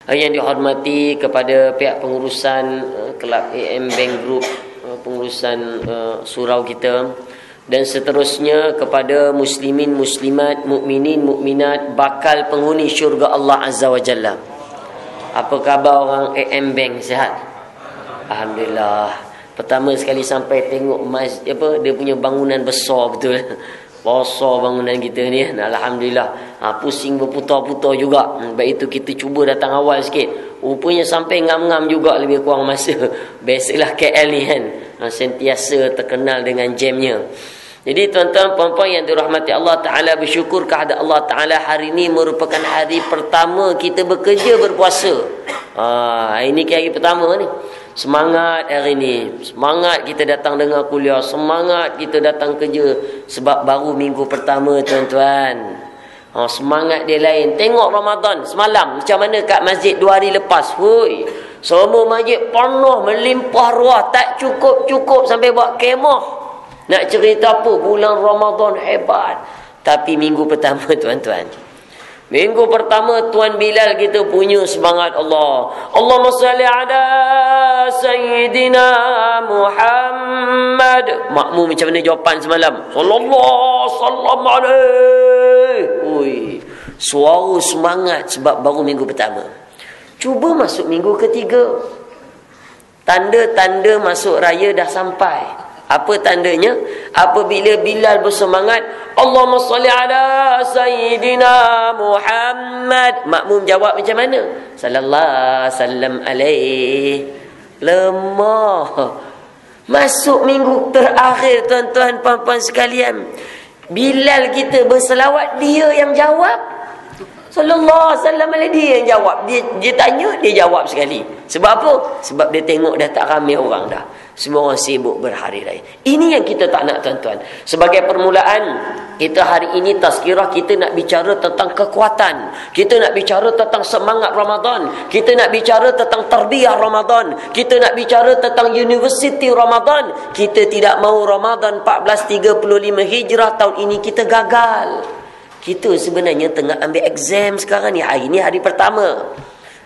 Yang dihormati kepada pihak pengurusan Kelab AM Bank Group, pengurusan surau kita, dan seterusnya kepada muslimin, muslimat, mukminin, mukminat, bakal penghuni syurga Allah Azza wa Jalla. Apa khabar orang AM Bank? Sihat? Alhamdulillah. Pertama sekali sampai tengok dia punya bangunan besar betul. Besar bangunan kita ni. Alhamdulillah. Pusing berputar-putar juga. Sebab itu kita cuba datang awal sikit. Rupanya sampai ngam-ngam juga lebih kurang masa. Biasalah KL ni kan. Sentiasa terkenal dengan jamnya. Jadi tuan-tuan puan-puan yang dirahmati Allah Ta'ala, bersyukur kepada Allah Ta'ala, hari ini merupakan hari pertama kita bekerja berpuasa. Ini hari pertama ni. Semangat hari ni. Semangat kita datang dengar kuliah. Semangat kita datang kerja. Sebab baru minggu pertama tuan-tuan. Semangat dia lain. Tengok Ramadan semalam macam mana kat masjid 2 hari lepas. Hui, semua masjid penuh melimpah ruah. Tak cukup-cukup sampai buat kemah. Nak cerita apa? Bulan Ramadan hebat. Tapi minggu pertama tuan-tuan, minggu pertama Tuan Bilal kita punya semangat Allah. Allahumma salli ala Sayyidina Muhammad. Makmum macam mana jawapan semalam? Sallallahu alaihi. Ui, suara semangat sebab baru minggu pertama. Cuba masuk minggu ketiga. Tanda-tanda masuk raya dah sampai. Apa tandanya? Apabila Bilal bersemangat, Allahumma salli ala Sayyidina Muhammad, makmum jawab macam mana? Sallallahu sallam alaih. Lemah. Masuk minggu terakhir tuan-tuan puan-puan sekalian, Bilal kita berselawat, dia yang jawab. Sallallahu alaihi wasallam, dia yang jawab. Dia tanya, dia jawab sekali. Sebab apa? Sebab dia tengok dah tak ramai orang dah. Semua orang sibuk berhari raya. Ini yang kita tak nak tuan-tuan. Sebagai permulaan, kita hari ini tazkirah, kita nak bicara tentang kekuatan. Kita nak bicara tentang semangat Ramadan. Kita nak bicara tentang tarbiyah Ramadan. Kita nak bicara tentang universiti Ramadan. Kita tidak mahu Ramadan 1435 Hijrah tahun ini kita gagal. Kita sebenarnya tengah ambil exam sekarang ni. Hari ni hari pertama.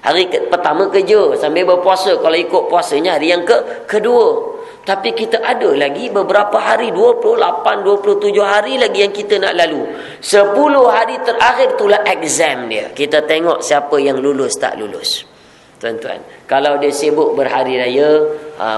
Hari pertama kerja sambil berpuasa. Kalau ikut puasanya hari yang kedua. Tapi kita ada lagi beberapa hari, 28, 27 hari lagi yang kita nak lalu. 10 hari terakhir itulah exam dia. Kita tengok siapa yang lulus tak lulus. Tuan-tuan, kalau dia sibuk berhari raya,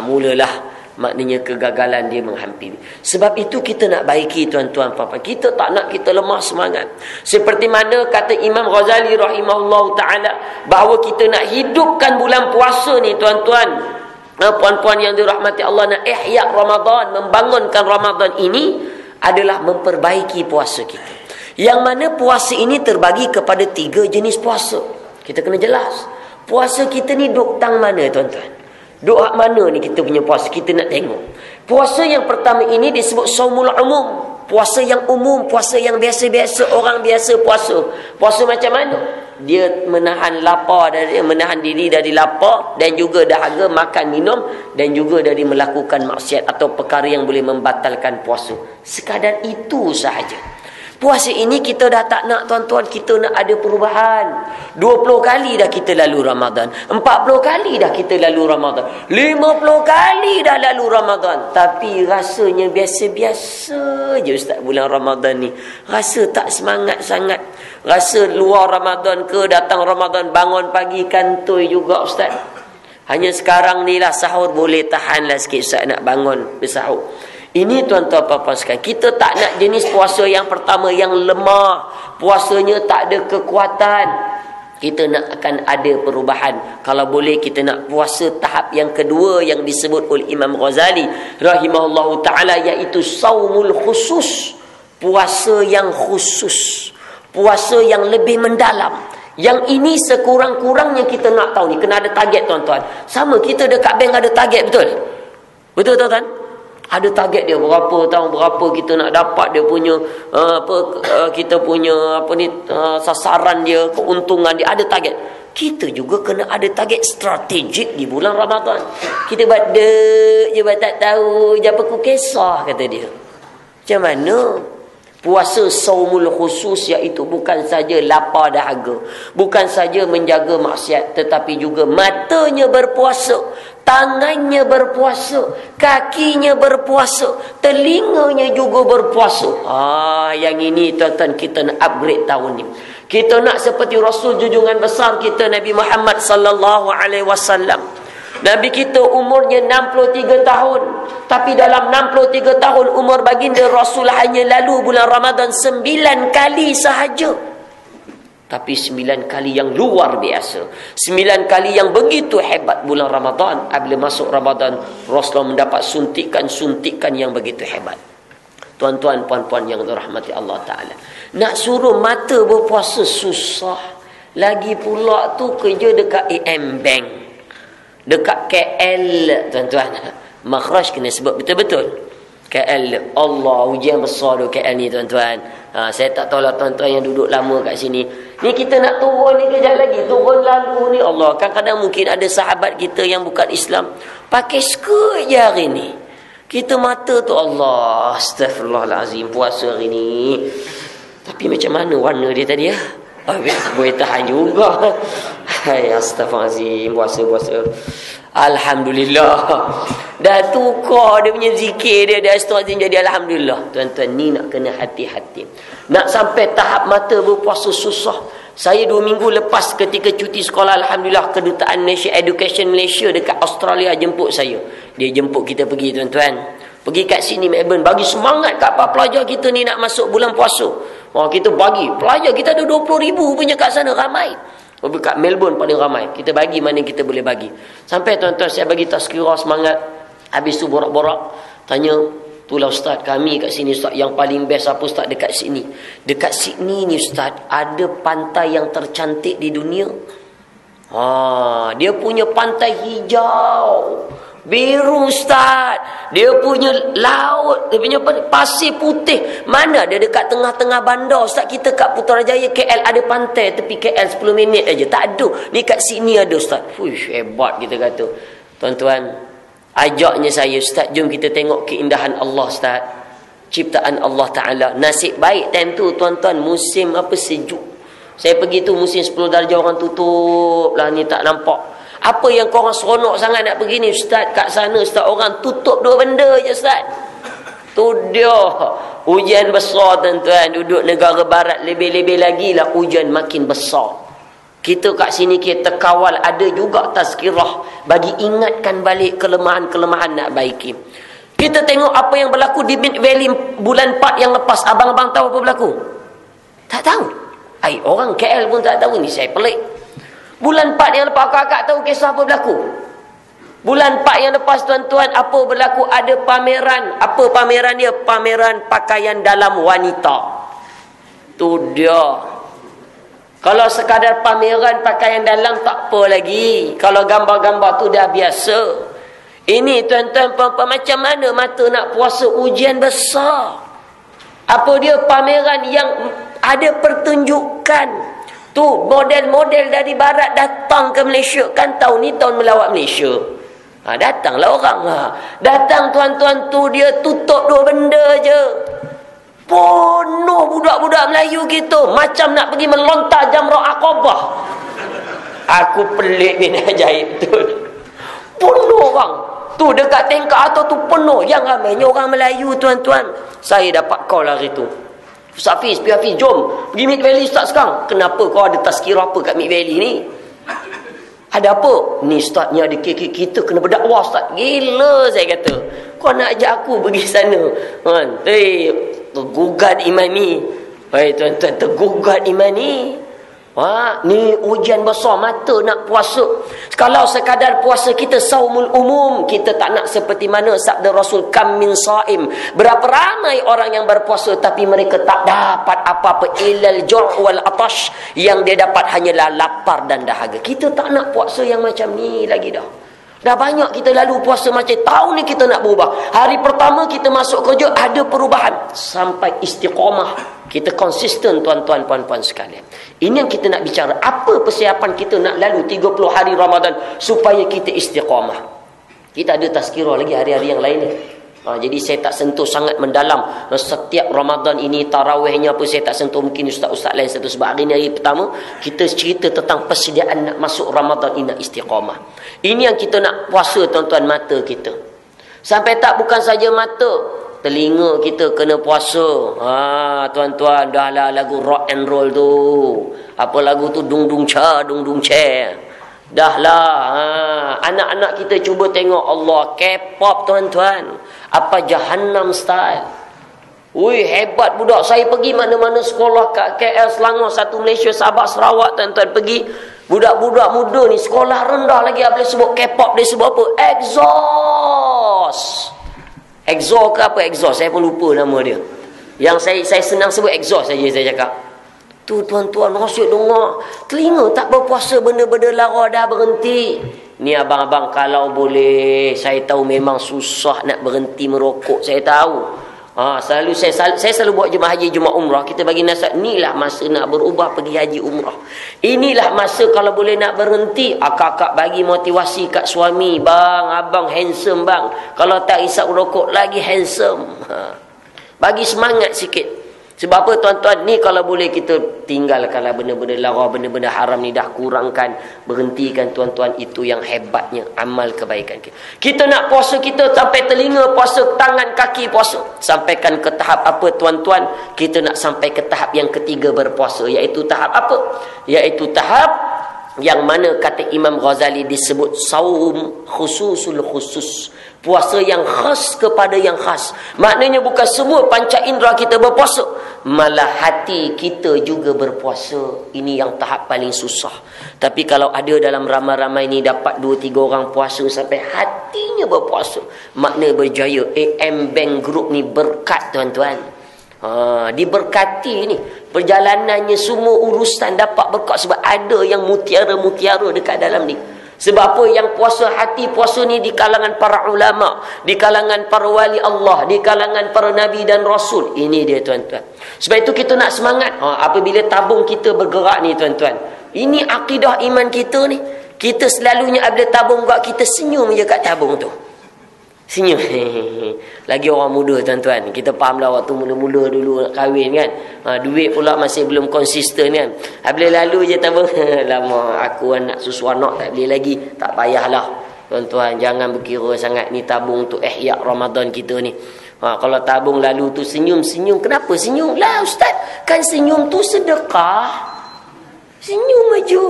mulalah maknanya kegagalan dia menghampiri. Sebab itu kita nak baiki tuan-tuan puan-puan. Kita tak nak kita lemah semangat. Seperti mana kata Imam Ghazali rahimahullah ta'ala, bahawa kita nak hidupkan bulan puasa ni tuan-tuan, puan-puan yang dirahmati Allah, nak ihya Ramadan, membangunkan Ramadan ini adalah memperbaiki puasa kita. Yang mana puasa ini terbagi kepada 3 jenis puasa. Kita kena jelas. Puasa kita ni duk tang mana tuan-tuan? Doa mana ni kita punya puasa? Kita nak tengok. Puasa yang pertama ini disebut saumul umum. Puasa yang umum, puasa yang biasa-biasa, orang biasa puasa. Puasa macam mana? Dia menahan lapar, menahan diri dari lapar, dan juga dahaga, makan minum, dan juga dari melakukan maksiat atau perkara yang boleh membatalkan puasa. Sekadar itu sahaja. Puasa ini kita dah tak nak tuan-tuan, kita nak ada perubahan. 20 kali dah kita lalu Ramadan, 40 kali dah kita lalu Ramadan, 50 kali dah lalu Ramadan, tapi rasanya biasa-biasa je Ustaz bulan Ramadan ni. Rasa tak semangat sangat. Rasa luar Ramadan ke datang Ramadan, bangun pagi kantoi juga Ustaz. Hanya sekarang ni lah sahur boleh tahan lah sikit Ustaz nak bangun bersahur. Ini tuan-tuan puan-puan sekalian, kita tak nak jenis puasa yang pertama yang lemah, puasanya tak ada kekuatan. Kita nak akan ada perubahan. Kalau boleh kita nak puasa tahap yang kedua yang disebut oleh Imam Ghazali rahimahullahu ta'ala, iaitu saumul khusus. Puasa yang khusus, puasa yang lebih mendalam. Yang ini sekurang-kurangnya kita nak tahu ni, kena ada target tuan-tuan. Sama kita dekat bank ada target, betul? Betul tuan-tuan? Ada target dia berapa tahun, berapa kita nak dapat dia punya kita punya sasaran dia, keuntungan dia, ada target. Kita juga kena ada target strategik di bulan Ramadan. Kita buat je buat tak tahu, jangan aku kisah kata dia. Macam mana? Puasa saumul khusus, iaitu bukan saja lapar dahaga, bukan saja menjaga maksiat, tetapi juga matanya berpuasa, tangannya berpuasa, kakinya berpuasa, telinganya juga berpuasa. Yang ini tuan-tuan, kita nak upgrade tahun ni. Kita nak seperti Rasul junjungan besar kita Nabi Muhammad sallallahu alaihi wasallam. Nabi kita umurnya 63 tahun. Tapi dalam 63 tahun umur baginda Rasul hanya lalu bulan Ramadan 9 kali sahaja. Tapi 9 kali yang luar biasa. 9 kali yang begitu hebat bulan Ramadan. Apabila masuk Ramadan, Rasulullah mendapat suntikan-suntikan yang begitu hebat. Tuan-tuan, puan-puan yang dirahmati Allah Ta'ala. Nak suruh mata berpuasa susah. Lagi pula tu kerja dekat AM Bank. Dekat KL, tuan-tuan. Makhraj kena sebut betul-betul. KL. Allah, ujian besar tu KL ni, tuan-tuan. Saya tak tahulah tuan-tuan yang duduk lama kat sini. Ni kita nak turun ni kejap lagi. Turun lalu ni, Allah. Kadang-kadang mungkin ada sahabat kita yang bukan Islam. Pakai skirt je hari ni. Kita mata tu, Allah. Astaghfirullahalazim. Puasa hari ni. Tapi macam mana warna dia tadi ya? Boleh tahan juga. Hai, astaghfirullahalazim. Puasa. Alhamdulillah. Dah tukar dia punya zikir dia. Dah astaghfirullahalazim jadi Alhamdulillah. Tuan-tuan, ni nak kena hati-hati. Nak sampai tahap mata berpuasa susah. Saya 2 minggu lepas ketika cuti sekolah, Alhamdulillah, Kedutaan Malaysia Education Malaysia dekat Australia jemput saya. Dia jemput kita pergi, tuan-tuan. Pergi kat sini Melbourne, bagi semangat kat pelajar kita ni nak masuk bulan puasa. Kita bagi pelajar kita ada 20,000 punya kat sana, ramai. Kat Melbourne paling ramai. Kita bagi mana kita boleh bagi. Sampai tuan-tuan saya bagi tazkirah semangat. Habis tu borak-borak, tanya, itulah Ustaz, kami kat sini Ustaz, yang paling best apa Ustaz dekat sini? Dekat Sydney ni Ustaz, ada pantai yang tercantik di dunia. Dia punya pantai hijau, biru Ustaz. Dia punya laut, dia punya pasir putih. Mana ada dekat tengah-tengah bandar Ustaz? Kita kat Putrajaya KL ada pantai tepi KL 10 minit aja. Tak ada. Ni kat sini ada Ustaz. Fuish, hebat kita kata. Tuan-tuan, ajaknya saya, Ustaz, jom kita tengok keindahan Allah Ustaz. Ciptaan Allah Ta'ala. Nasib baik time tu tuan-tuan, musim sejuk. Saya pergi tu musim 10 darjah, orang tutup lah ni, tak nampak. Apa yang korang seronok sangat nak pergi ni Ustaz? Kat sana Ustaz, orang tutup 2 benda je Ustaz. Tu dia ujian besar tuan-tuan. Duduk negara barat lebih-lebih lagi lah ujian makin besar. Kita kat sini kita kawal, ada juga tazkirah bagi ingatkan balik kelemahan-kelemahan nak baiki. Kita tengok apa yang berlaku di Mid Valley bulan 4 yang lepas. Abang-abang tahu apa berlaku? Tak tahu. Orang KL pun tak tahu ni, saya pelik. Bulan 4 yang lepas, kakak tahu kisah apa berlaku? Bulan 4 yang lepas tuan-tuan, apa berlaku? Ada pameran. Apa pameran dia? Pameran pakaian dalam wanita. Tu dia. Kalau sekadar pameran pakaian dalam tak apa lagi. Kalau gambar-gambar tu dah biasa. Ini tuan-tuan, macam mana mata nak puasa ujian besar? Apa dia? Pameran yang ada pertunjukan. Tu model-model dari barat datang ke Malaysia. Kan tahun ni tahun melawat Malaysia. Datanglah orang. Datang tuan-tuan tu, dia tutup 2 benda je. Penuh budak-budak Melayu kita. Macam nak pergi melontar Jamrah Aqabah. Aku pelik bin ajaib tu. Penuh orang. Tu dekat tingkap atas tu penuh. Yang ramainya orang Melayu tuan-tuan. Saya dapat call hari tu. Ustaz Hafiz, jom pergi Mid Valley Ustaz sekarang. Kenapa kau ada tazkirah apa kat Mid Valley ni? Ada apa? Ni Ustaz, ni ada kita kena berdakwah Ustaz. Gila saya kata. Kau nak ajak aku pergi sana? Tergugat iman ni. Tuan-tuan, tergugat iman ni. Ni ujian besar mata nak puasa. Kalau sekadar puasa kita saumul umum, kita tak nak seperti mana sabda Rasul, kam min saim. Berapa ramai orang yang berpuasa tapi mereka tak dapat apa-apa illal ju' wal atash. Yang dia dapat hanyalah lapar dan dahaga. Kita tak nak puasa yang macam ni lagi dah. Dah banyak kita lalu puasa macam tahun ni kita nak berubah. Hari pertama kita masuk kerja ada perubahan sampai istiqamah. Kita konsisten tuan-tuan puan-puan sekalian. Ini yang kita nak bicara. Apa persiapan kita nak lalu 30 hari Ramadan supaya kita istiqamah. Kita ada tazkirah lagi hari-hari yang lain ni. Jadi saya tak sentuh sangat mendalam. Setiap Ramadan ini tarawihnya apa saya tak sentuh. Mungkin ustaz-ustaz lain satu. Sebab hari ni hari pertama kita cerita tentang persediaan nak masuk Ramadan ini, nak istiqamah. Ini yang kita nak puasa tuan-tuan, mata kita. Sampai tak bukan saja mata, telinga kita kena puasa. Tuan-tuan, dah lah lagu rock and roll tu. Apa lagu tu, dung dung cha, dung dung che. Dah lah. Anak-anak kita cuba tengok Allah, K-pop tuan-tuan. Apa Jahannam style. Ui, hebat budak. Saya pergi mana-mana sekolah kat KL, Selangor, satu Malaysia, Sabah, Sarawak tuan-tuan pergi. Budak-budak muda ni sekolah rendah lagi. Boleh sebut K-pop, dia sebut apa? Exhaust. Exhaust ke apa? Exhaust. Saya pun lupa nama dia. Yang saya senang sebut exhaust saja saya cakap. Tu tuan-tuan, asyik dengar. Telinga tak berpuasa, benda-benda lara dah berhenti. Ni abang-abang, kalau boleh, saya tahu memang susah nak berhenti merokok, saya tahu. Selalu saya selalu buat jemaah haji, jemaah umrah, kita bagi nasihat, inilah masa nak berubah pergi haji umrah. Inilah masa kalau boleh nak berhenti. Kakak bagi motivasi kat suami, bang, abang handsome bang. Kalau tak isap rokok lagi handsome. Bagi semangat sikit. Sebab apa tuan-tuan, ni kalau boleh kita tinggalkanlah benda-benda lara, benda-benda haram ni, dah kurangkan, berhentikan tuan-tuan. Itu yang hebatnya amal kebaikan kita. Kita nak puasa kita sampai telinga puasa, tangan kaki puasa. Sampaikan ke tahap apa tuan-tuan? Kita nak sampai ke tahap yang ketiga berpuasa. Iaitu tahap apa? Iaitu tahap yang mana kata Imam Ghazali disebut saum khususul khusus. Puasa yang khas kepada yang khas. Maknanya bukan semua panca indera kita berpuasa, malah hati kita juga berpuasa. Ini yang tahap paling susah. Tapi kalau ada dalam ramai-ramai ni dapat 2-3 orang puasa sampai hatinya berpuasa, makna berjaya. AM Bank Group ni berkat tuan-tuan. Diberkati ni. Perjalanannya semua urusan dapat berkat sebab ada yang mutiara-mutiara dekat dalam ni. Sebab apa? Yang puasa hati, puasa ni di kalangan para ulama, di kalangan para wali Allah, di kalangan para nabi dan rasul. Ini dia tuan-tuan. Sebab itu kita nak semangat. Apabila tabung kita bergerak ni tuan-tuan, ini akidah iman kita ni. Kita selalunya apabila tabung gerak, kita senyum je kat tabung tu. Senyum. Lagi orang muda tuan-tuan, kita fahamlah waktu mula-mula dulu nak kahwin kan. Duit pula masih belum konsisten kan. Bila lalu je tabung, lama aku nak susu anak tak boleh lagi. Tak payahlah tuan-tuan, jangan berkira sangat ni tabung tu ihya Ramadan kita ni. Kalau tabung lalu tu senyum-senyum, kenapa senyum? Lah ustaz, kan senyum tu sedekah. Senyum aja.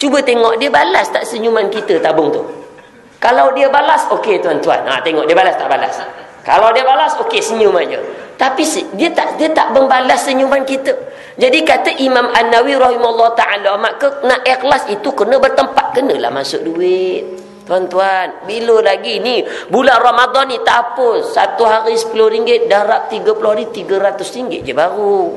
Cuba tengok dia balas tak senyuman kita tabung tu. Kalau dia balas, okey tuan-tuan. Tengok dia balas tak balas. Kalau dia balas, okey, senyum aja. Tapi dia tak membalas senyuman kita. Jadi kata Imam An-Nawawi rahimahullah ta'ala, maka nak ikhlas itu kena bertempat, kenalah masuk duit. Tuan-tuan, bila lagi ni bulan Ramadan ni tak apa, satu hari RM10, darab 30 hari RM300 je baru.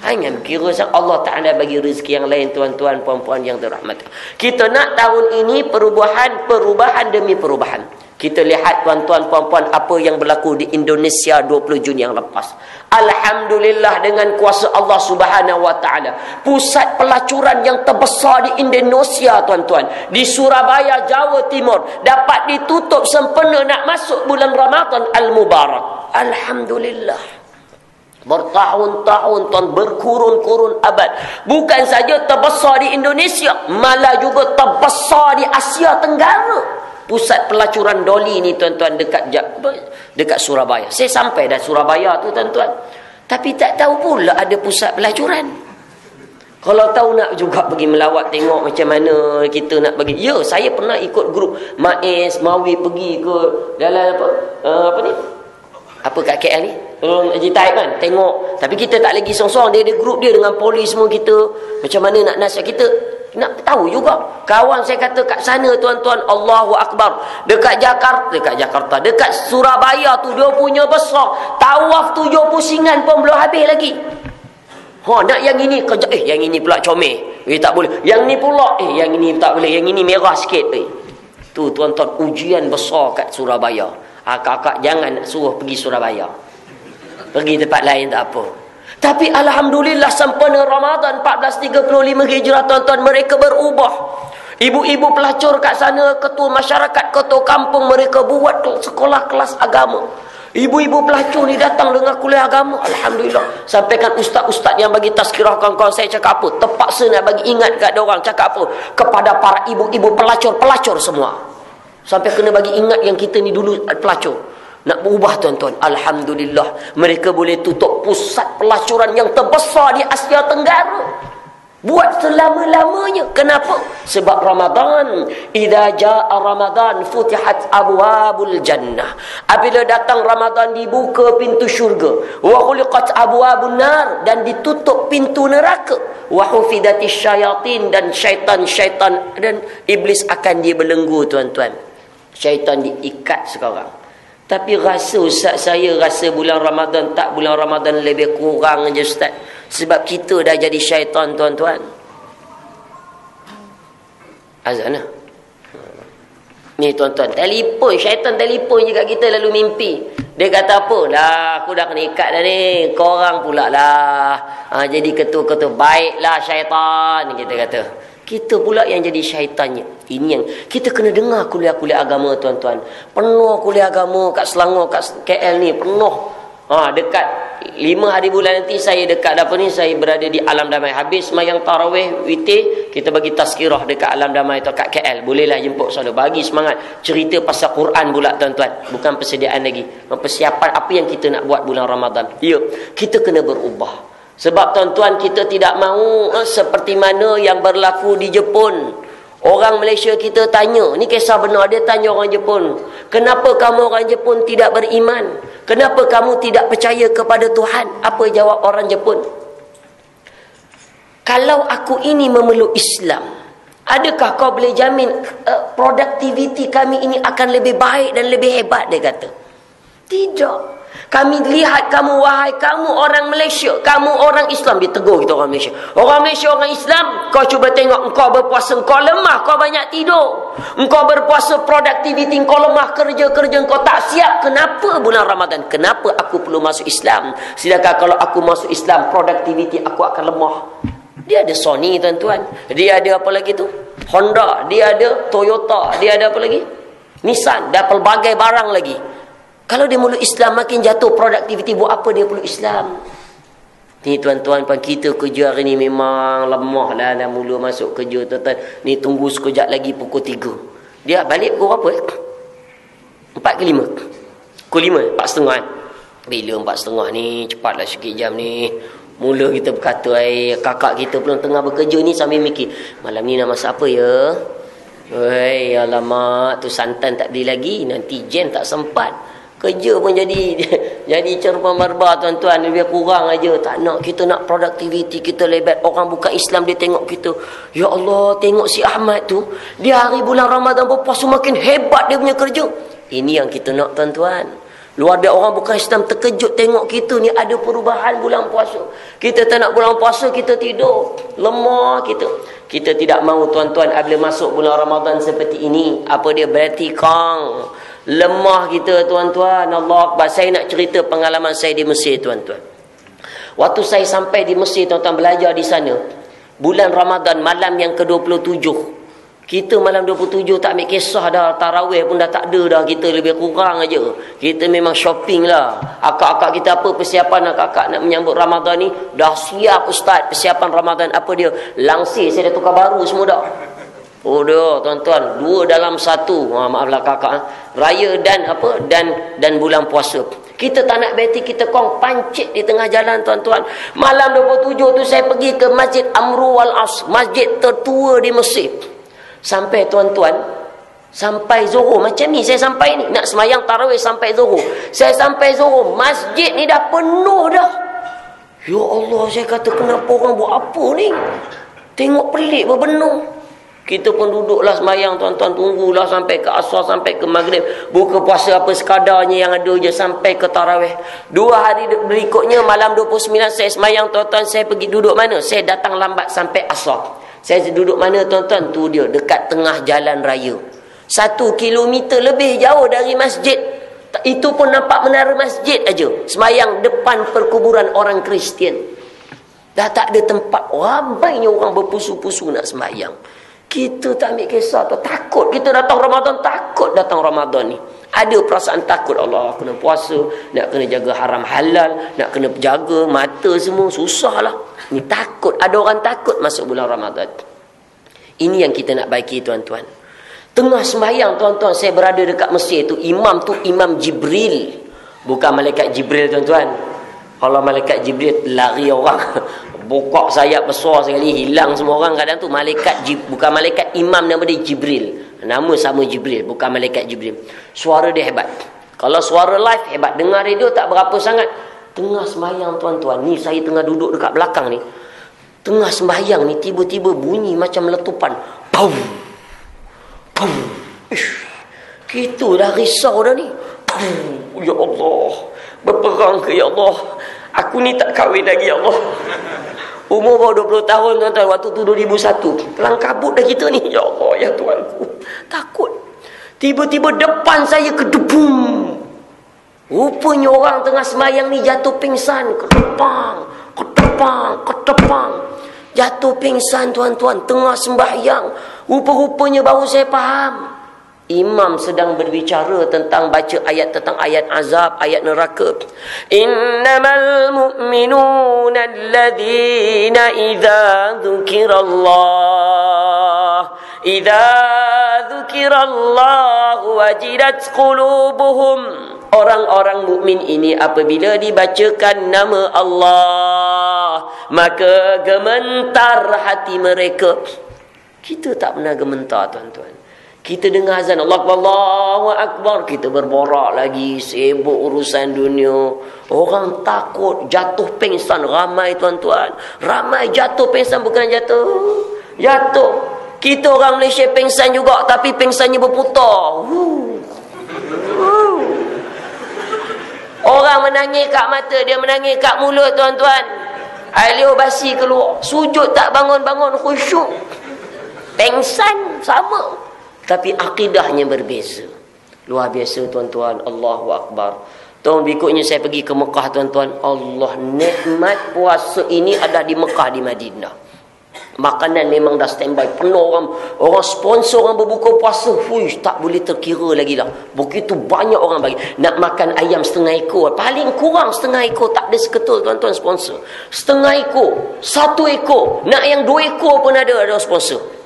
Hanya kira Allah Ta'ala bagi rezeki yang lain tuan-tuan, puan-puan yang dirahmati. Kita nak tahun ini perubahan demi perubahan. Kita lihat tuan-tuan, puan-puan apa yang berlaku di Indonesia 20 Jun yang lepas. Alhamdulillah dengan kuasa Allah Subhanahu Wa Ta'ala. Pusat pelacuran yang terbesar di Indonesia tuan-tuan, di Surabaya, Jawa Timur, dapat ditutup sempena nak masuk bulan Ramadan Al-Mubarak. Alhamdulillah. Bertahun-tahun tuan, berkurun-kurun abad. Bukan saja terbesar di Indonesia, malah juga terbesar di Asia Tenggara. Pusat pelacuran doli ni tuan-tuan dekat Surabaya. Saya sampai dah Surabaya tu tuan-tuan, tapi tak tahu pula ada pusat pelacuran. Kalau tahu nak juga pergi melawat tengok macam mana kita nak bagi. Ya, saya pernah ikut grup MAIS, Mawi pergi ke dalam apa ni? Apa kat KL ni? Jitai kan, tengok. Tapi kita tak lagi sorang-sorang, dia ada grup dia dengan polis semua kita. Macam mana nak nasihat kita? Nak tahu juga. Kawan saya kata kat sana tuan-tuan, Allahu Akbar. Dekat Jakarta, dekat Surabaya tu dia punya besar. Tawaf 7 pusingan pun belum habis lagi. Nak yang ini kerja, yang ini pula comel. Tak boleh. Yang ni pula, yang ini tak boleh. Yang ini merah sikit. Tu tuan-tuan, ujian besar kat Surabaya. Kakak jangan nak suruh pergi Surabaya. Pergi tempat lain tak apa. Tapi Alhamdulillah sempena Ramadan 1435 Hijrah tuan-tuan, mereka berubah. Ibu-ibu pelacur kat sana, ketua masyarakat, ketua kampung, mereka buat sekolah kelas agama. Ibu-ibu pelacur ni datang dengan kuliah agama. Alhamdulillah. Sampaikan ustaz-ustaz yang bagi tazkirah kawan-kawan saya cakap apa? Terpaksa nak bagi ingat kat dia orang. Cakap apa? Kepada para ibu-ibu pelacur semua. Sampai kena bagi ingat yang kita ni dulu pelacur. Nak berubah tuan-tuan. Alhamdulillah. Mereka boleh tutup pusat pelacuran yang terbesar di Asia Tenggara. Buat selama-lamanya. Kenapa? Sebab Ramadan. Idza jaa Ramadan futihat abwabul jannah. Apabila datang Ramadan dibuka pintu syurga. Wa khuliqat abwabun nar, dan ditutup pintu neraka. Wa hufidatis syayatin, dan syaitan-syaitan dan iblis akan dibelenggu tuan-tuan. Syaitan diikat sekarang. Tapi rasa ustaz saya rasa bulan Ramadan tak bulan Ramadan lebih kurang je ustaz. Sebab kita dah jadi syaitan tuan-tuan. Azan lah. Ni tuan-tuan, telefon, syaitan telefon je kat kita lalu mimpi. Dia kata apa? Lah, aku dah kena ikat dah ni. Korang pula lah. Jadi ketua-ketua. Baiklah syaitan, kita kata. Kita pula yang jadi syaitannya. Ini yang kita kena dengar kuliah-kuliah agama tuan-tuan. Penuh kuliah agama kat Selangor, kat KL ni. Penuh. Dekat 5 hari bulan nanti saya dekat apa ni, saya berada di Alam Damai. Habis semayang tarawih witir, kita bagi tazkirah dekat Alam Damai atau kat KL. Bolehlah jemput sana, bagi semangat. Cerita pasal Quran pula tuan-tuan, bukan persediaan lagi, persiapan apa yang kita nak buat bulan Ramadan. Ya, kita kena berubah. Sebab tuan-tuan, kita tidak mahu seperti mana yang berlaku di Jepun. Orang Malaysia kita tanya, ni kisah benar, dia tanya orang Jepun, kenapa kamu orang Jepun tidak beriman? Kenapa kamu tidak percaya kepada Tuhan? Apa jawab orang Jepun? Kalau aku ini memeluk Islam, adakah kau boleh jamin produktiviti kami ini akan lebih baik dan lebih hebat? Dia kata, tidak. Kami lihat kamu, wahai kamu orang Malaysia, kamu orang Islam. Dia tegur kita orang Malaysia. Orang Malaysia, orang Islam, kau cuba tengok, engkau berpuasa, engkau lemah, kau banyak tidur. Engkau berpuasa, produktiviti engkau lemah, kerja-kerja engkau tak siap. Kenapa bulan Ramadan? Kenapa aku perlu masuk Islam? Sedangkan kalau aku masuk Islam, produktiviti aku akan lemah. Dia ada Sony tuan-tuan. Dia ada apa lagi tu? Honda. Dia ada Toyota. Dia ada apa lagi? Nissan. Dan pelbagai barang lagi. Kalau dia meluk Islam, makin jatuh produktiviti. Buat apa dia peluk Islam? Ni tuan-tuan, kita kerja hari ni memang lemah lah. Dah mula masuk kerja tuan-tuan. Ni tunggu sekejap lagi pukul 3. Dia balik pukul berapa? 4 ke 5? Pukul 5, 4.30 kan? Bila 4.30 ni? Cepatlah sikit jam ni. Mula kita berkata, kakak kita pun tengah bekerja ni sambil mikir, malam ni nak masak apa ya? Alamak, tu santan tak beli lagi. Nanti jen tak sempat. Kerja pun jadi cerpa marba tuan-tuan, lebih kurang aja. Tak nak, kita nak produktiviti kita lebat. Orang bukan Islam dia tengok kita, ya Allah, tengok si Ahmad tu, dia hari bulan Ramadan berpuasa makin hebat dia punya kerja. Ini yang kita nak tuan-tuan. Luar biasa, orang bukan Islam terkejut tengok kita ni ada perubahan bulan puasa. Kita tak nak bulan puasa, kita tidur lemah kita. Kita tidak mahu tuan-tuan apabila masuk bulan Ramadan seperti ini. Apa dia berarti kang? Lemah kita tuan-tuan. Allah Akbar. Saya nak cerita pengalaman saya di Mesir tuan-tuan. Waktu saya sampai di Mesir tuan-tuan, belajar di sana, bulan Ramadan malam yang ke-27, kita malam 27 tak ambil kisah dah. Tarawih pun dah tak ada dah. Kita lebih kurang aja. Kita memang shopping lah. Akak-akak kita apa persiapan akak-akak nak menyambut Ramadan ni? Dah siap ustaz. Persiapan Ramadan apa dia? Langsir saya dah tukar baru semua dah. Oh dah tuan-tuan, 2 dalam 1. Maaflah kakak. Raya dan apa? Dan bulan puasa. Kita tak nak beti, kita kong pancit di tengah jalan tuan-tuan. Malam 27 tu saya pergi ke Masjid Amru wal As, masjid tertua di Mesir. Sampai tuan-tuan, sampai Zuhur macam ni saya sampai ni, nak semayang tarawih sampai Zuhur. Saya sampai Zuhur, masjid ni dah penuh dah. Ya Allah, saya kata kenapa orang buat apa ni? Tengok pelik berbenuh. Kita pun duduklah semayang tuan-tuan, tunggulah sampai ke Asar, sampai ke Maghrib. Buka puasa apa sekadarnya yang ada je sampai ke tarawih. 2 hari berikutnya malam 29 saya semayang tuan-tuan, saya pergi duduk mana? Saya datang lambat sampai Asar. Saya duduk mana tuan-tuan? Tu dia, dekat tengah jalan raya. 1 kilometer lebih jauh dari masjid. Itu pun nampak menara masjid aja. Semayang depan perkuburan orang Kristian. Dah tak ada tempat. Ramainya orang berpusu-pusu nak semayang. Kita tak ambil kisah tu. Takut kita datang Ramadan. Takut datang Ramadan ni. Ada perasaan takut. Allah, kena puasa, nak kena jaga haram halal, nak kena jaga mata semua. Susah lah. Ni takut. Ada orang takut masuk bulan Ramadan. Ini yang kita nak baiki, tuan-tuan. Tengah sembahyang, tuan-tuan, saya berada dekat Mesir tu. Imam tu Imam Jibril. Bukan malaikat Jibril, tuan-tuan. Kalau malaikat Jibril, lari orang. Bokok sayap besar sekali, hilang semua orang. Kadang tu malaikat bukan malaikat imam, nama dia Jibril. Nama sama Jibril, bukan malaikat Jibril. Suara dia hebat. Kalau suara live hebat, dengar radio tak berapa sangat. Tengah sembahyang, tuan-tuan, ni saya tengah duduk dekat belakang ni. Tengah sembahyang ni tiba-tiba bunyi macam letupan. Pau. Pau. Kita dah risau dah ni. Pau. Ya Allah, berperang ke ya Allah? Aku ni tak kahwin lagi ya Allah. Umur baru 20 tahun, tuan-tuan. Waktu tu 2001. Kelang kabut dah kita ni. Ya Allah, ya Tuanku. Takut. Tiba-tiba depan saya kedebum. Rupanya orang tengah semayang ni jatuh pingsan. Ketepang. Jatuh pingsan, tuan-tuan. Tengah sembahyang. Rupa-rupanya baru saya faham. Imam sedang berbicara tentang baca ayat tentang ayat azab, ayat neraka. Innamal mu'minuna alladhina idza dzukirallah wajilat qulubuhum. Orang-orang mukmin ini apabila dibacakan nama Allah, maka gementar hati mereka. Kita tak pernah gementar, tuan-tuan. Kita dengar azan Allahu Akbar, kita berborak lagi, sibuk urusan dunia. Orang takut jatuh pingsan ramai, tuan-tuan. Ramai jatuh pingsan, bukan jatuh. Kita orang Malaysia pingsan juga, tapi pingsannya berputar. Orang menangis kat mata, dia menangis kat mulut, tuan-tuan. Air basi keluar. Sujud tak bangun-bangun, khusyuk. Pingsan sama, tapi akidahnya berbeza. Luar biasa, tuan-tuan. Allahu Akbar. Tahun berikutnya saya pergi ke Mekah, tuan-tuan. Allah, nikmat puasa ini ada di Mekah, di Madinah. Makanan memang dah standby. Penuh orang sponsor, orang berbuka puasa. Fuish, tak boleh terkira lagi dah. Begitu banyak orang bagi. Nak makan ayam setengah ekor, paling kurang setengah ekor. Tak ada seketul, tuan-tuan, sponsor. Setengah ekor, 1 ekor. Nak yang 2 ekor pun ada sponsor.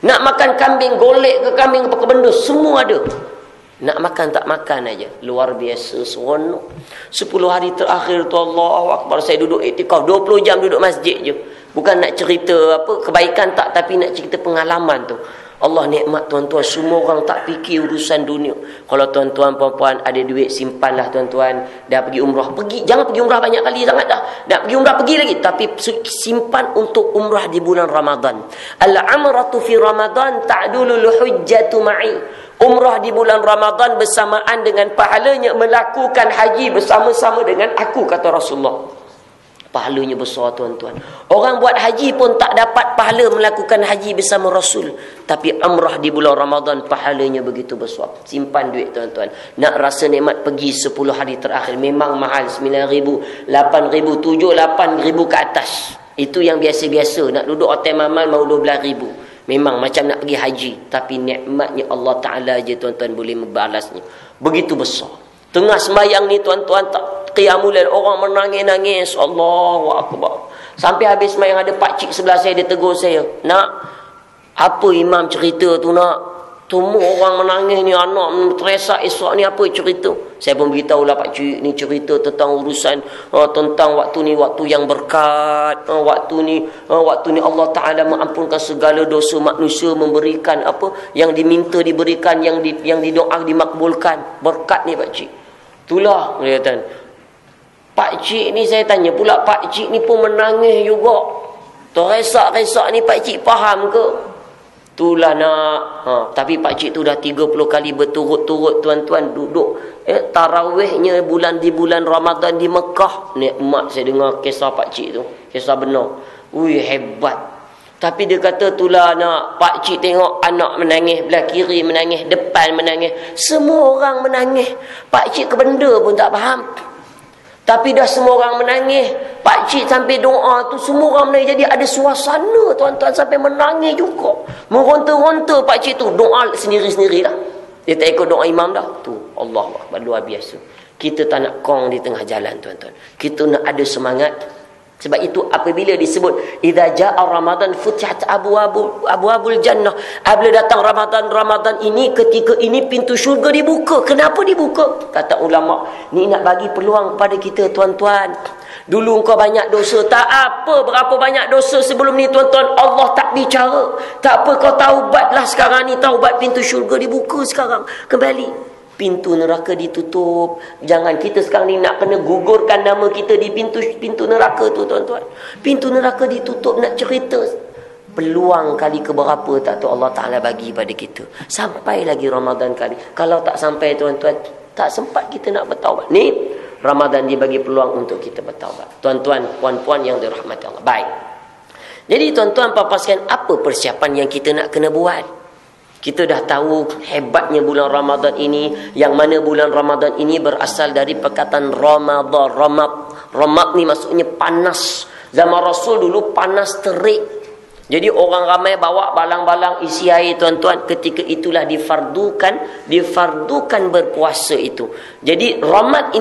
Nak makan kambing golek ke kambing apa ke benda, semua ada. Nak makan tak makan aja. Luar biasa, seronok. 10 hari terakhir tu Allahu Akbar, saya duduk iktikaf 20 jam duduk masjid je. Bukan nak cerita apa kebaikan tak, tapi nak cerita pengalaman tu. Allah nikmat, tuan-tuan. Semua orang tak fikir urusan dunia. Kalau tuan-tuan puan-puan ada duit, simpanlah, tuan-tuan. Dah pergi umrah, pergi. Jangan pergi umrah banyak kali sangat dah. Nak pergi umrah, pergi lagi. Tapi simpan untuk umrah di bulan Ramadan. Al-amratu fi Ramadan ta'dulul hujjatu ma'i. Umrah di bulan Ramadan bersamaan dengan pahalanya melakukan haji bersama-sama dengan aku, kata Rasulullah. Pahalanya besar, tuan-tuan. Orang buat haji pun tak dapat pahala melakukan haji bersama Rasul. Tapi umrah di bulan Ramadan pahalanya begitu besar. Simpan duit, tuan-tuan. Nak rasa nikmat, pergi 10 hari terakhir. Memang mahal, 9,000, 8,000, 7, 8,000 ke atas. Itu yang biasa-biasa. Nak duduk hotel mamal mau 12,000. Memang macam nak pergi haji. Tapi nikmatnya Allah Ta'ala je, tuan-tuan, boleh membalasnya. Begitu besar. Tengah sembahyang ni, tuan-tuan, tak qiyamul lail, orang menangis-nangis. Allahu Akbar. Sampai habis sembahyang ada pakcik sebelah saya, dia tegur saya. Nak, apa imam cerita tu nak? Semua orang menangis ni, anak teresak esok ni, apa cerita? Saya pun beritahulah pakcik ni cerita tentang urusan tentang waktu ni, waktu yang berkat. Waktu ni Allah Ta'ala mengampunkan segala dosa manusia, memberikan apa yang diminta diberikan, yang didoa dimakbulkan. Berkat ni pakcik. Itulah dia kata. Pakcik ni saya tanya pula, pakcik ni pun menangis juga. Teresak-resak ni pakcik faham ke? Itulah nak. Tapi pakcik tu dah 30 kali berturut-turut, tuan-tuan, duduk tarawihnya di bulan Ramadan di Mekah. Nikmat saya dengar kisah pakcik tu. Kisah benar. Ui, hebat. Tapi dia kata itulah nak. Pakcik tengok anak menangis, belah kiri menangis, depan menangis. Semua orang menangis. Pakcik ke benda pun tak faham. Tapi dah semua orang menangis. Pakcik sampai doa tu semua orang menangis. Jadi ada suasana tuan-tuan sampai menangis juga. Meronta-ronta pakcik tu. Doa sendiri-sendiri dah. Dia tak ikut doa imam dah. Tu Allah luar biasa. Kita tak nak kong di tengah jalan tuan-tuan. Kita nak ada semangat. Sebab itu apabila disebut idza jaa Ramadan futihat abwabul jannah. Apabila datang Ramadan ini, ketika ini pintu syurga dibuka. Kenapa dibuka? Kata ulama, ni nak bagi peluang pada kita tuan-tuan. Dulu engkau banyak dosa, tak apa berapa banyak dosa sebelum ni tuan-tuan, Allah tak bicara. Tak apa, kau taubatlah sekarang ni, taubat, pintu syurga dibuka sekarang. Kembali pintu neraka ditutup. Jangan kita sekarang ni nak kena gugurkan nama kita di pintu neraka tu tuan-tuan. Pintu neraka ditutup, nak cerita peluang kali keberapa tak tahu Allah Ta'ala bagi pada kita. Sampai lagi Ramadan kali. Kalau tak sampai tuan-tuan, tak sempat kita nak bertaubat. Ni Ramadan dia bagi peluang untuk kita bertaubat. Tuan-tuan, puan-puan yang dirahmati Allah. Baik. Jadi tuan-tuan, papaskan apa persiapan yang kita nak kena buat. Kita dah tahu hebatnya bulan Ramadan ini. Yang mana bulan Ramadan ini berasal dari perkataan Ramadan. Ramad ni maksudnya panas. Zaman Rasul dulu panas terik. Jadi orang ramai bawa balang-balang isi air tuan-tuan. Ketika itulah difardukan berpuasa itu. Jadi Ramadan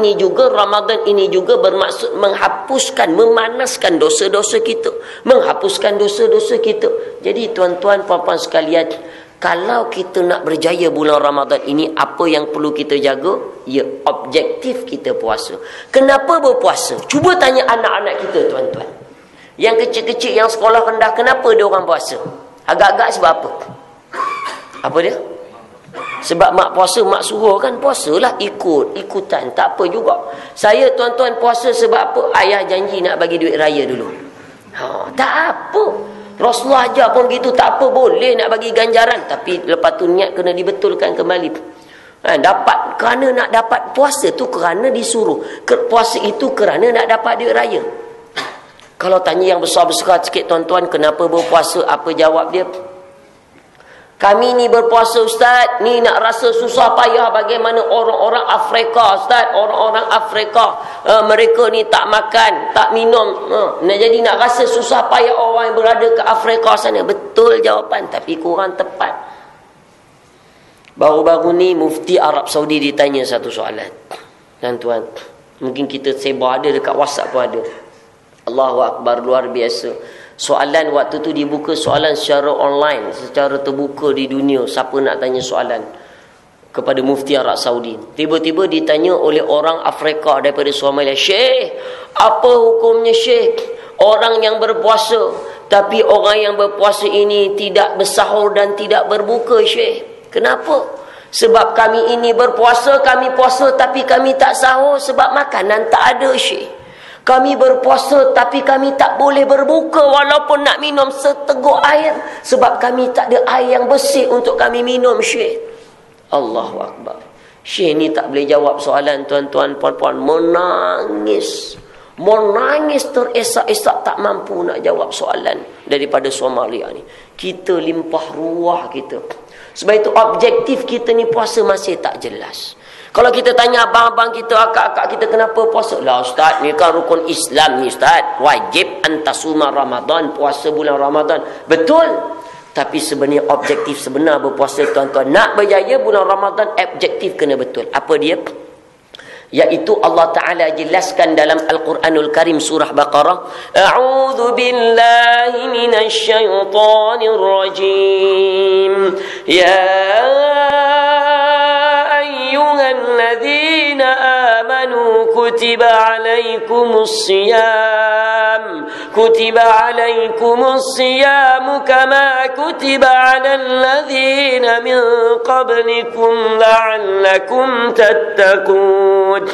ini juga bermaksud menghapuskan, memanaskan dosa-dosa kita. Menghapuskan dosa-dosa kita. Jadi tuan-tuan, puan-puan sekalian, kalau kita nak berjaya bulan Ramadan ini, apa yang perlu kita jaga? Ya, objektif kita puasa. Kenapa berpuasa? Cuba tanya anak-anak kita tuan-tuan. Yang kecil-kecil, yang sekolah rendah, kenapa dia orang puasa? Agak-agak sebab apa? Apa dia? Sebab mak puasa, mak suruh kan, puasalah, ikutan. Tak apa juga. Saya tuan-tuan puasa sebab apa? Ayah janji nak bagi duit raya dulu. Tak apa. Rasulullah ajar pun begitu, tak apa, boleh nak bagi ganjaran, tapi lepas tu niat kena dibetulkan kembali. Kerana nak dapat puasa tu kerana disuruh. Puasa itu kerana nak dapat duit raya. Kalau tanya yang besar-besar sikit tuan-tuan, kenapa berpuasa? Apa jawab dia? Kami ni berpuasa ustaz, ni nak rasa susah payah bagaimana orang-orang Afrika ustaz, orang-orang Afrika mereka ni tak makan, tak minum, jadi nak rasa susah payah orang yang berada ke Afrika sana. Betul jawapan, tapi kurang tepat. Baru-baru ni Mufti Arab Saudi ditanya satu soalan. Tuan-tuan, mungkin kita sebar, ada dekat WhatsApp pun ada. Allahu Akbar, luar biasa. Soalan waktu tu dibuka soalan secara online, secara terbuka di dunia. Siapa nak tanya soalan kepada Mufti Arab Saudi. Tiba-tiba ditanya oleh orang Afrika daripada Somalia. Syekh, apa hukumnya Syekh? Orang yang berpuasa, tapi orang yang berpuasa ini tidak bersahur dan tidak berbuka Syekh. Kenapa? Sebab kami ini berpuasa, kami puasa tapi kami tak sahur sebab makanan tak ada Syekh. Kami berpuasa tapi kami tak boleh berbuka walaupun nak minum seteguk air. Sebab kami tak ada air yang bersih untuk kami minum Syekh. Allahu Akbar. Syekh ni tak boleh jawab soalan tuan-tuan, puan-puan. Menangis teresak-esak, tak mampu nak jawab soalan daripada Somalia ni. Kita limpah ruah kita. Sebab itu objektif kita ni puasa masih tak jelas. Kalau kita tanya abang-abang kita, akak-akak kita, kenapa puasa? Lah ustaz, ni kan rukun Islam ni ustaz. Wajib antasuma Ramadan, puasa bulan Ramadan. Betul. Tapi sebenarnya objektif sebenar berpuasa tuan-tuan. Nak berjaya bulan Ramadan, objektif kena betul. Apa dia? Iaitu Allah Ta'ala jelaskan dalam Al-Quranul Karim surah Baqarah. A'udhu billahi minasyaitanir rajim. Ya ayyuhalladzina amanu kutiba alaikumus siyam kama kutiba alal ladzina min qablikum la'allakum tattaqun.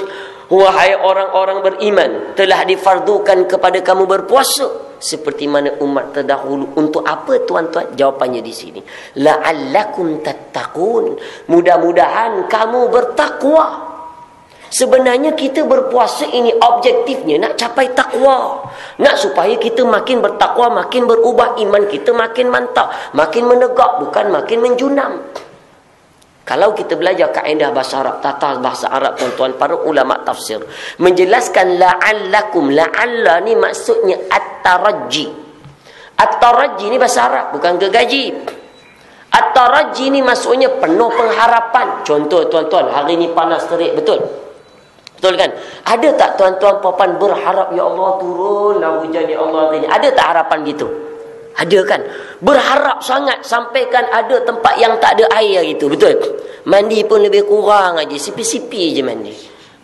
Wahai orang-orang beriman, telah difardukan kepada kamu berpuasa seperti mana umat terdahulu. Untuk apa tuan-tuan? Jawapannya di sini. La'allakum tattaqun. Mudah-mudahan kamu bertakwa. Sebenarnya kita berpuasa ini objektifnya nak capai takwa. Nak supaya kita makin bertakwa, makin berubah, iman kita makin mantap, makin menegak, bukan makin menjunam. Kalau kita belajar kaedah bahasa Arab, tata bahasa Arab, tuan-tuan, para ulama tafsir menjelaskan la'allakum, la'alla ni maksudnya at-taraji. At-taraji ni bahasa Arab, bukan gergaji. At-taraji ni maksudnya penuh pengharapan. Contoh tuan-tuan, hari ni panas terik, betul? Betul kan? Ada tak tuan-tuan puan berharap, ya Allah turunlah hujan ya Allah hari ni? Ada tak harapan gitu? Ada kan? Berharap sangat sampaikan ada tempat yang tak ada air gitu, betul? Mandi pun lebih kurang aja, sipi-sipi je mandi.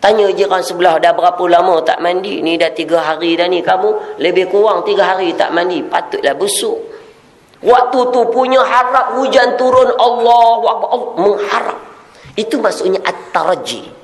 Tanya jiran sebelah, dah berapa lama tak mandi? Ni dah 3 hari dah ni, kamu lebih kurang 3 hari tak mandi. Patutlah busuk. Waktu tu punya harap hujan turun, Allah mengharap. Itu maksudnya at-taraji.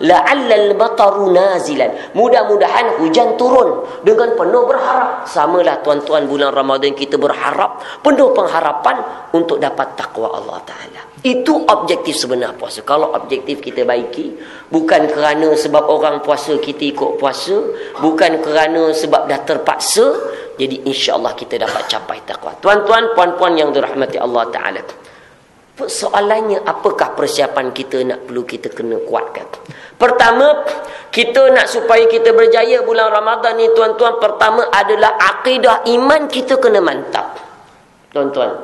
La'allal mataru nazilan. Mudah-mudahan hujan turun dengan penuh berharap. Samalah tuan-tuan, bulan Ramadan kita berharap, penuh pengharapan untuk dapat takwa Allah Ta'ala. Itu objektif sebenar puasa. Kalau objektif kita baiki, bukan kerana sebab orang puasa kita ikut puasa, bukan kerana sebab dah terpaksa, jadi insya-Allah kita dapat capai takwa. Tuan-tuan, puan-puan yang dirahmati Allah Ta'ala, soalannya, apakah persiapan kita nak perlu kita kena kuatkan? Pertama, kita nak supaya kita berjaya bulan Ramadan ni, tuan-tuan, pertama adalah akidah iman kita kena mantap. Tuan-tuan,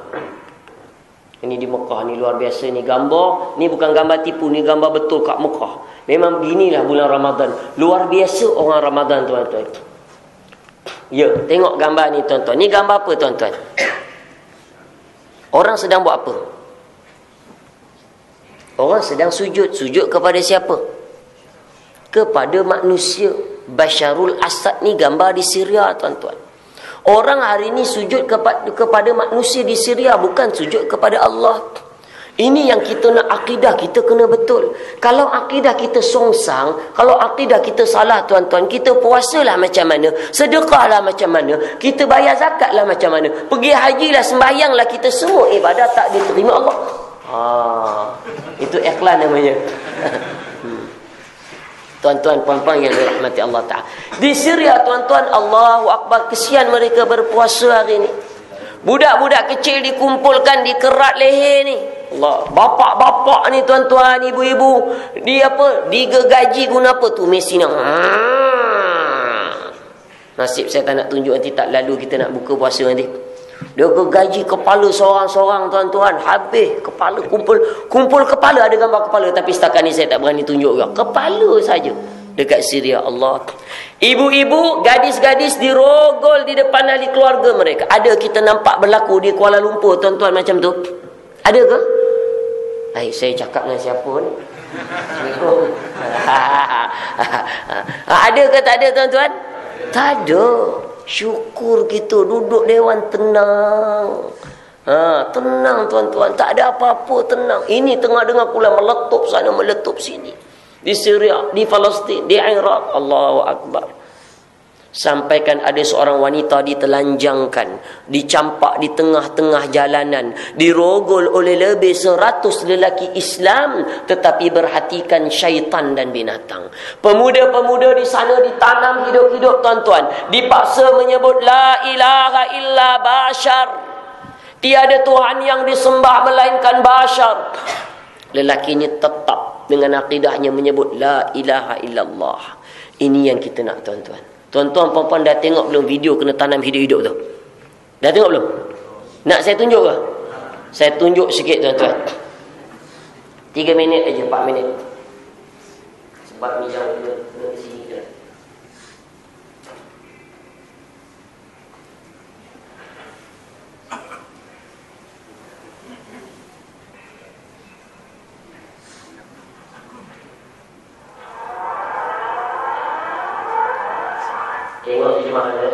ini di Mekah ni luar biasa ni gambar. Ni bukan gambar tipu, ni gambar betul kat Mekah. Memang beginilah bulan Ramadan. Luar biasa orang Ramadan, tuan-tuan. Ya, tengok gambar ni, tuan-tuan. Ni gambar apa, tuan-tuan? Orang sedang buat apa? Orang sedang sujud. Sujud kepada siapa? Kepada manusia. Bashar al-Assad ni gambar di Syria, tuan-tuan. Orang hari ni sujud kepada manusia di Syria, bukan sujud kepada Allah. Ini yang kita nak, akidah kita kena betul. Kalau akidah kita songsang, kalau akidah kita salah, tuan-tuan, kita puasalah macam mana, sedekahlah macam mana, kita bayar zakatlah macam mana, pergi hajilah, sembahyanglah, kita semua ibadah tak diterima Allah. Itu iklan namanya. Tuan-tuan, puan-puan yang dirahmati Allah Ta'ala, di Syria, tuan-tuan, Allahu Akbar, kesian mereka berpuasa hari ni. Budak-budak kecil dikumpulkan di kerat leher ni. Allah, bapak-bapak ni, tuan-tuan, ibu-ibu, dia apa? Digaji guna apa tu? Mesin. Nasib saya tak nak tunjuk, nanti tak lalu kita nak buka puasa nanti. Dia gaji kepala seorang-seorang, tuan-tuan. Habis kepala, kumpul kepala. Ada gambar kepala, tapi setakat ni saya tak berani tunjuk juga. Kepala saja dekat Syria. Allah. Ibu-ibu, gadis-gadis dirogol di depan ahli keluarga mereka. Ada kita nampak berlaku di Kuala Lumpur, tuan-tuan, macam tu? Ada ke? Saya cakap dengan siapa ni? Ada ke tak ada, tuan-tuan? Tak ada. Syukur kita duduk dewan tenang. Tenang, tuan-tuan, tak ada apa-apa, tenang. Ini tengah dengar pula meletup sana, meletup sini. Di Syria, di Palestin, di Iraq. Allahu Akbar. Sampaikan ada seorang wanita ditelanjangkan, dicampak di tengah-tengah jalanan, dirogol oleh lebih 100 lelaki Islam, tetapi berhatikan syaitan dan binatang. Pemuda-pemuda di sana ditanam hidup-hidup, tuan-tuan, dipaksa menyebut la ilaha illa bashar, tiada Tuhan yang disembah melainkan bashar. Lelakinya tetap dengan akidahnya menyebut la ilaha illallah. Ini yang kita nak, tuan-tuan. Tuan-tuan, puan-puan, dah tengok belum video kena tanam hidup-hidup tu? Dah tengok belum? Nak saya tunjuk ke? Saya tunjuk sikit, tuan-tuan. 3 minit aja, 4 minit. Sebab ni jauh ke sini je. Tengok terjemahan dia.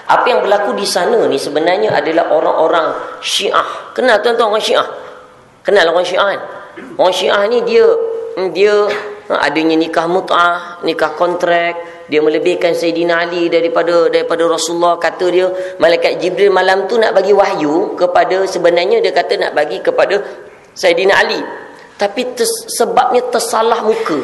Apa yang berlaku di sana ni sebenarnya adalah orang-orang Syiah. Kenal tuan-tuan orang Syiah? Kenal orang Syiah kan? Orang Syiah ni dia adanya nikah mut'ah, nikah kontrak. Dia melebihkan Sayyidina Ali daripada Rasulullah. Kata dia, malaikat Jibril malam tu nak bagi wahyu kepada, sebenarnya dia kata nak bagi kepada Sayyidina Ali. Tapi sebabnya tersalah muka.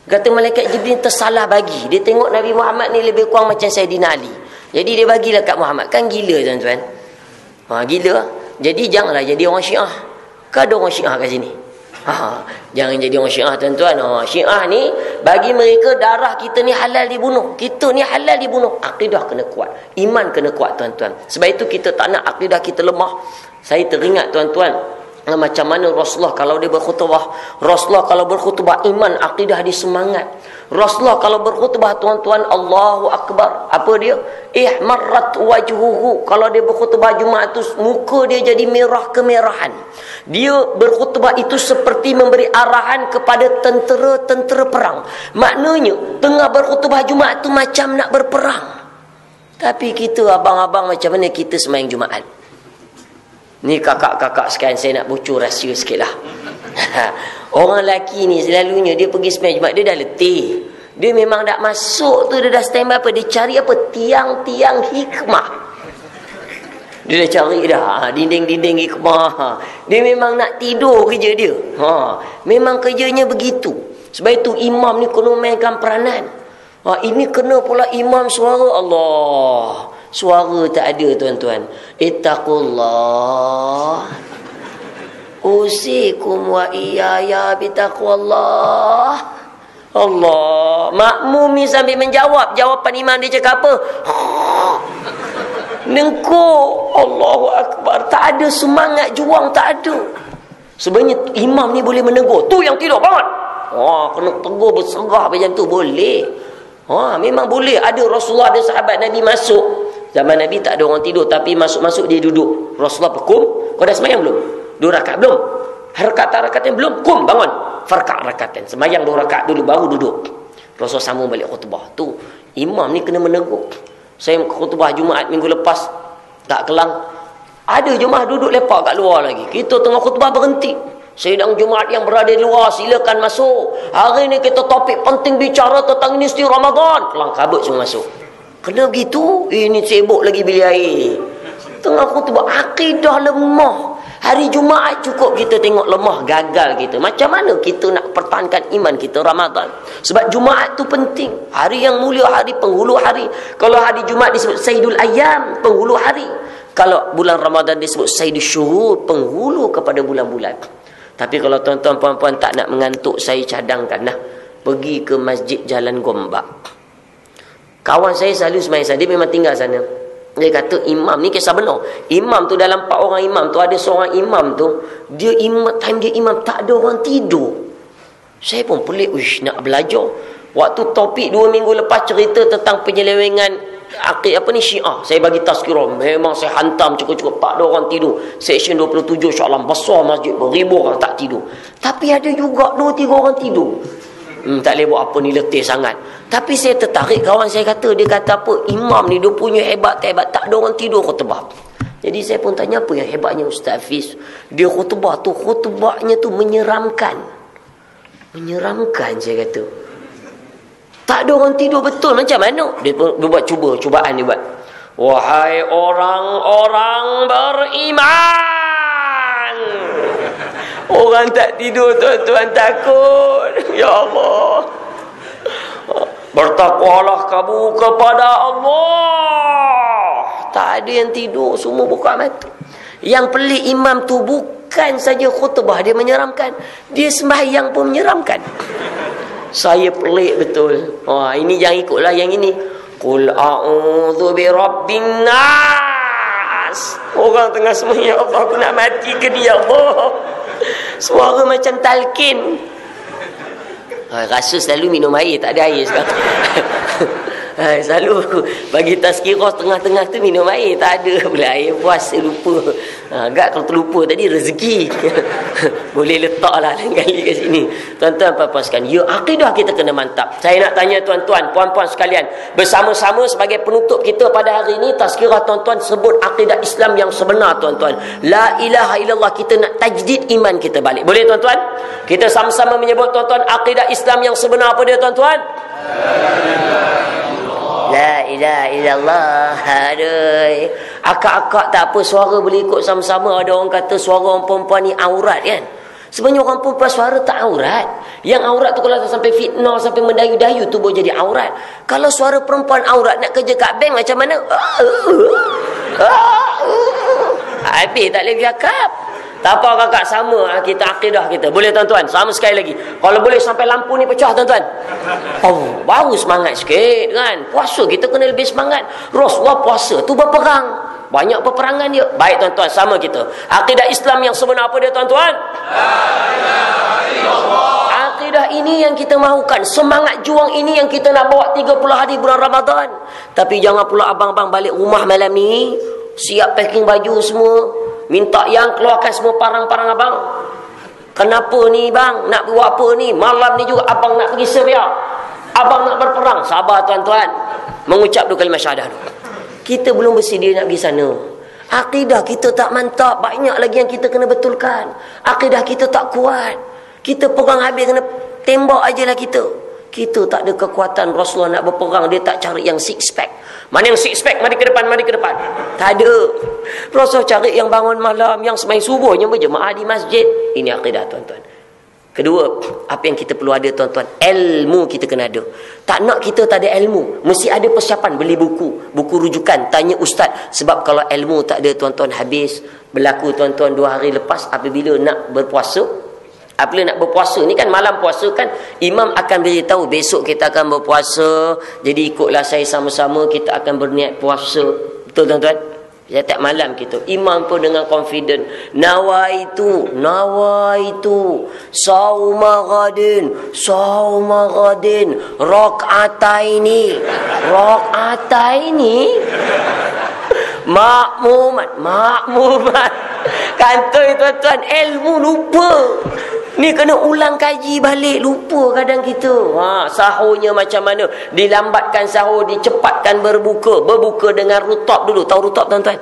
Kata malaikat Jibril tersalah bagi. Dia tengok Nabi Muhammad ni lebih kurang macam Sayyidina Ali. Jadi dia bagilah kat Muhammad. Kan gila tuan-tuan. Gila. Jadi janganlah jadi orang Syiah. Kan ada orang Syiah kat sini. Jangan jadi orang Syiah tuan-tuan. Syiah ni bagi mereka darah kita ni halal dibunuh. Kita ni halal dibunuh. Akidah kena kuat. Iman kena kuat tuan-tuan. Sebab itu kita tak nak akidah kita lemah. Saya teringat tuan-tuan, macam mana Rasulullah kalau dia berkhutbah. Rasulullah kalau berkhutbah iman, akidah dia semangat. Rasulullah kalau berkhutbah tuan-tuan, Allahu Akbar. Apa dia? Ihmarrat wajhuhu. Kalau dia berkhutbah Jumaat tu muka dia jadi merah kemerahan. Dia berkhutbah itu seperti memberi arahan kepada tentera-tentera perang. Maknanya tengah berkhutbah Jumaat tu macam nak berperang. Tapi kita abang-abang macam mana kita sembahyang Jumaat? Ni kakak-kakak sekalian, saya nak bocor rahsia sikit lah. Orang lelaki ni selalunya dia pergi sembahyang Jumaat, dia dah letih. Dia memang tak masuk tu, dia dah standby apa? Dia cari apa? Tiang-tiang hikmah. Dia dah cari dah dinding-dinding hikmah. Dia memang nak tidur kerja dia. Memang kerjanya begitu. Sebab itu imam ni kena mainkan peranan. Ini kena pula imam suara Allah. Suara tak ada tuan-tuan. Ittaqullah. Usikum wa iyaya bitaqwallah. Allah. Makmum ni sambil menjawab. Jawapan imam dia cakap apa? Nengkuk. Allahu Akbar. Tak ada semangat juang, tak ada. Sebenarnya imam ni boleh menegur. Tu yang tidur, bangun. Kena tegur berserah macam tu. Boleh. Memang boleh. Ada Rasulullah, ada sahabat Nabi masuk. Zaman Nabi tak ada orang tidur, tapi masuk-masuk dia duduk. Rasulullah berkum. Kau dah semayang belum? 2 rakaat belum? Rakaat-rakaat belum? Kum, bangun. Farka' rakaatain. Semayang 2 rakaat dulu, baru duduk. Rasulullah sambung balik khutbah. Tu imam ni kena menegur. Saya khutbah Jumaat minggu lepas kat Kelang. Ada jemaah duduk lepak kat luar lagi. Kita tengah khutbah berhenti. Sidang Jumaat yang berada di luar, silakan masuk. Hari ni kita topik penting bicara tentang ini Ramadan. Kelang kabut semua masuk. Kena begitu. Ini sibuk lagi beli air. Tengah khutbah, akidah lemah. Hari Jumaat cukup kita tengok lemah, gagal kita. Macam mana kita nak pertahankan iman kita Ramadan? Sebab Jumaat tu penting. Hari yang mulia, hari penghulu hari. Kalau hari Jumaat disebut Sayyidul Ayyam, penghulu hari. Kalau bulan Ramadan disebut Sayyidul Syuhur, penghulu kepada bulan-bulan. Tapi kalau tuan-tuan puan-puan tak nak mengantuk, saya cadangkanlah pergi ke Masjid Jalan Gombak. Kawan saya selalu sembahyang sana, dia memang tinggal sana. Dia kata imam ni kisah benar. Imam tu dalam 4 orang imam tu, ada seorang imam tu, dia time dia imam tak ada orang tidur. Saya pun pelik, nak belajar. Waktu topik 2 minggu lepas cerita tentang penyelewengan Syiah, saya bagi tazkirah. Memang saya hantam cukup-cukup, tak ada orang tidur. Seksyen 27 Shah Alam, besar masjid, beribu orang tak tidur. Tapi ada juga 2-3 orang tidur. Tak boleh buat apa ni, letih sangat. Tapi saya tertarik, kawan saya kata, dia kata apa, imam ni dia punya hebat, tak ada orang tidur khutbah. Jadi saya pun tanya, apa yang hebatnya Ustaz Hafiz? Dia khutbah tu, khutbahnya tu menyeramkan. Menyeramkan, saya kata. Tak ada orang tidur betul, macam mana? Dia buat cubaan dia buat. Wahai orang-orang beriman, orang tak tidur tuan-tuan takut. Ya Allah, bertakwalah kamu kepada Allah. Tak ada yang tidur, semua buka mata. Yang pelik imam tu bukan saja khutbah dia menyeramkan, dia sembahyang pun menyeramkan. Saya pelik betul. Ini jangan ikutlah yang ini. Qul a'udzu birabbin nas. Orang tengah sembahyang, ya Allah, aku nak mati ke dia, Allah. Suara macam talqin. Rasa selalu minum air, tak ada air sekarang. Selalu bagi tazkirah tengah-tengah tu minum air, tak ada pula air, puas, lupa. Agak kalau terlupa tadi rezeki. Boleh letaklah lain kali kat sini. Tuan-tuan puan-puan sekalian, ya akidah kita kena mantap. Saya nak tanya tuan-tuan, puan-puan sekalian, bersama-sama sebagai penutup kita pada hari ini, tazkirah tuan-tuan sebut akidah Islam yang sebenar tuan-tuan. La ilaha illallah, kita nak tajdid iman kita balik. Boleh tuan-tuan? Kita sama-sama menyebut tuan-tuan akidah Islam yang sebenar apa dia tuan-tuan? La ilaha illallah. Aduh. Akak-akak tak apa, suara boleh ikut sama-sama. Ada orang kata suara orang perempuan ni aurat kan. Sebenarnya orang perempuan suara tak aurat. Yang aurat tu kalau sampai fitnah, sampai mendayu-dayu tu boleh jadi aurat. Kalau suara perempuan aurat, nak kerja kat bank macam mana? Habis tak boleh cakap. Tak apa kakak, sama kita akidah kita. Boleh tuan-tuan? Sama sekali lagi. Kalau boleh sampai lampu ni pecah tuan-tuan. Oh, baru semangat sikit kan. Puasa kita kena lebih semangat. Rasulullah puasa tu berperang. Banyak peperangan dia. Baik tuan-tuan, sama kita. Akidah Islam yang sebenar apa dia tuan-tuan? Akidah ini yang kita mahukan. Semangat juang ini yang kita nak bawa 30 hari bulan Ramadan. Tapi jangan pula abang-abang balik rumah malam ni, siap packing baju semua, minta yang keluarkan semua parang-parang abang. Kenapa ni bang? Nak buat apa ni? Malam ni juga abang nak pergi Syria. Abang nak berperang. Sabar tuan-tuan. Mengucap dulu kalimah syahadah dulu. Kita belum bersedia nak pergi sana. Akidah kita tak mantap. Banyak lagi yang kita kena betulkan. Akidah kita tak kuat. Kita perang habis kena tembak aje lah kita. Kita tak ada kekuatan. Rasulullah nak berperang, dia tak cari yang six pack. Mana yang six pack? Mari ke depan, mari ke depan. Tak ada. Rasulullah cari yang bangun malam, yang sembahyang subuh, yang berjemaah di masjid. Ini akidah tuan-tuan. Kedua, apa yang kita perlu ada tuan-tuan? Ilmu kita kena ada. Tak nak kita tak ada ilmu. Mesti ada persiapan, beli buku. Buku rujukan, tanya ustaz. Sebab kalau ilmu tak ada tuan-tuan, habis. Berlaku tuan-tuan 2 hari lepas, apabila nak berpuasa. Apabila nak berpuasa ni kan, malam puasa kan, imam akan beritahu besok kita akan berpuasa. Jadi ikutlah saya sama-sama, kita akan berniat puasa. Betul tuan-tuan? Setiap malam kita, imam pun dengan confident, nawaitu sauma ghadin rak'ataini makmumat kantoi tuan-tuan. Ilmu lupa ni, kena ulang kaji balik, lupa kadang kita. Sahurnya macam mana, dilambatkan sahur, dicepatkan berbuka dengan rutab dulu. Tahu rutab tuan-tuan?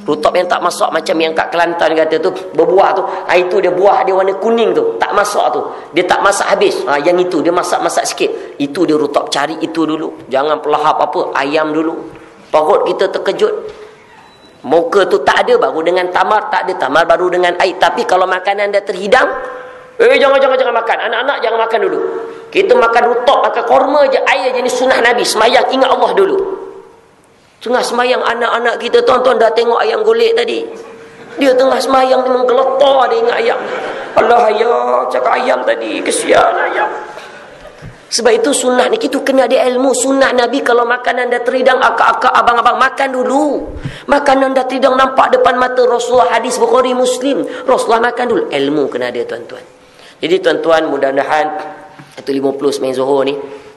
Rutab yang tak masak, macam yang kat Kelantan kata tu, berbuah tu. Itu dia buah dia warna kuning tu, tak masak tu, dia tak masak habis. Yang itu dia masak sikit, itu dia rutab. Cari itu dulu, jangan pelahap apa, ayam dulu. Perut kita terkejut, muka tu tak ada, baru dengan tamar, tak ada tamar, baru dengan air. Tapi kalau makanan dah terhidang, jangan makan. Anak-anak jangan makan dulu. Kita makan rutab, makan korma je, air je. Ni sunnah Nabi. Semayang ingat Allah dulu. Tengah semayang anak-anak kita tuan-tuan dah tengok ayam golek tadi. Dia tengah semayang ni menggeletar, dia ingat ayam. Allah ayah, cakap ayam tadi, kesian ayam. Sebab itu sunnah ni kita kena ada ilmu. Sunnah Nabi kalau makanan dah teridang, akak-akak, abang-abang makan dulu. Makanan dah teridang nampak depan mata Rasulullah, hadis Bukhari Muslim. Rasulullah makan dulu. Ilmu kena ada tuan-tuan. Jadi tuan-tuan, mudah-mudahan 1.50 semain Zuhur ni.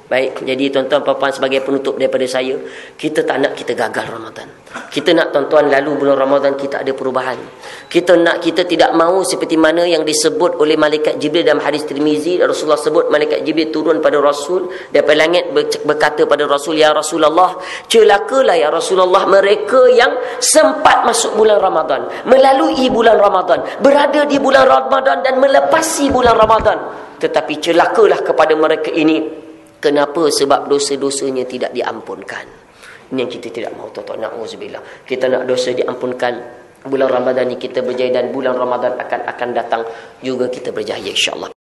Baik, jadi tuan-tuan puan-puan, sebagai penutup daripada saya, kita tak nak kita gagal Ramadan. Kita nak tuan-tuan lalu bulan Ramadan kita ada perubahan. Kita tidak mahu seperti mana yang disebut oleh malaikat Jibril dalam hadis Tirmizi. Rasulullah sebut malaikat Jibril turun pada Rasul daripada langit, berkata pada Rasul, ya Rasulullah, celakalah ya Rasulullah mereka yang sempat masuk bulan Ramadan, melalui bulan Ramadan, berada di bulan Ramadan dan melepasi bulan Ramadan. Tetapi celakalah kepada mereka ini. Kenapa? Sebab dosa-dosanya tidak diampunkan. Ini yang kita tidak mahu tuan-tuan. Na'udzubillah. Kita nak dosa diampunkan. Bulan Ramadan ni kita berjaya, dan bulan Ramadan akan datang juga kita berjaya insya-Allah.